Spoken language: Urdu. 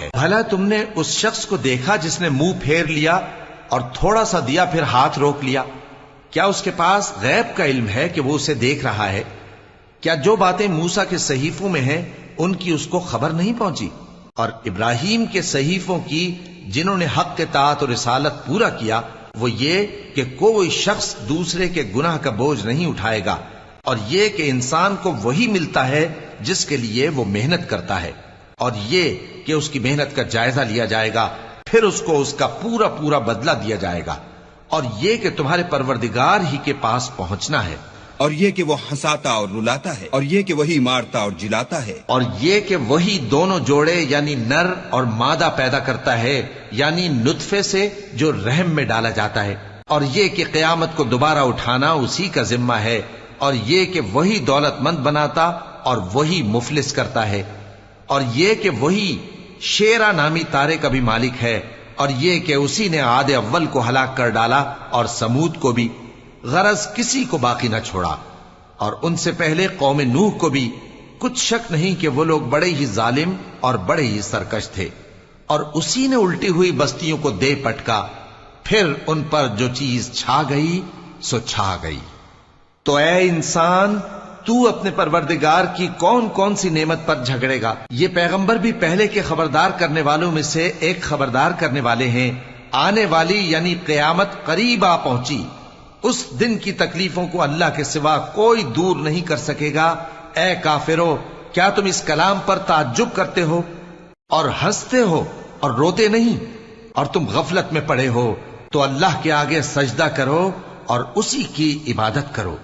ہے۔ بھلا تم نے اس شخص کو دیکھا جس نے منہ پھیر لیا اور تھوڑا سا دیا پھر ہاتھ روک لیا؟ کیا اس کے پاس غیب کا علم ہے کہ وہ اسے دیکھ رہا ہے؟ کیا جو باتیں موسیٰ کے صحیفوں میں ہیں ان کی اس کو خبر نہیں پہنچی؟ اور ابراہیم کے صحیفوں کی جنہوں نے حق کے اطاعت اور رسالت پورا کیا، وہ یہ کہ کوئی شخص دوسرے کے گناہ کا بوجھ نہیں اٹھائے گا، اور یہ کہ انسان کو وہی ملتا ہے جس کے لیے وہ محنت کرتا ہے، اور یہ کہ اس کی محنت کا جائزہ لیا جائے گا، پھر اس کو اس کا پورا پورا بدلہ دیا جائے گا، اور یہ کہ تمہارے پروردگار ہی کے پاس پہنچنا ہے، اور یہ کہ وہ ہنساتا اور رلاتا ہے، اور یہ کہ وہی مارتا اور جلاتا ہے، اور یہ کہ وہی دونوں جوڑے یعنی نر اور مادہ پیدا کرتا ہے، یعنی نطفے سے جو رحم میں ڈالا جاتا ہے، اور یہ کہ قیامت کو دوبارہ اٹھانا اسی کا ذمہ ہے، اور یہ کہ وہی دولت مند بناتا اور وہی مفلس کرتا ہے، اور یہ کہ وہی شیرا نامی تارے کا بھی مالک ہے، اور یہ کہ اسی نے عاد اول کو ہلاک کر ڈالا اور سمود کو بھی، غرض کسی کو باقی نہ چھوڑا، اور ان سے پہلے قوم نوح کو بھی۔ کچھ شک نہیں کہ وہ لوگ بڑے ہی ظالم اور بڑے ہی سرکش تھے، اور اسی نے الٹی ہوئی بستیوں کو دے پٹکا، پھر ان پر جو چیز چھا گئی سو چھا گئی۔ تو اے انسان، تو اپنے پروردگار کی کون کون سی نعمت پر جھگڑے گا؟ یہ پیغمبر بھی پہلے کے خبردار کرنے والوں میں سے ایک خبردار کرنے والے ہیں۔ آنے والی یعنی قیامت قریب آ پہنچی، اس دن کی تکلیفوں کو اللہ کے سوا کوئی دور نہیں کر سکے گا۔ اے کافرو، کیا تم اس کلام پر تعجب کرتے ہو اور ہنستے ہو اور روتے نہیں؟ اور تم غفلت میں پڑے ہو تو اللہ کے آگے سجدہ کرو اور اسی کی عبادت کرو۔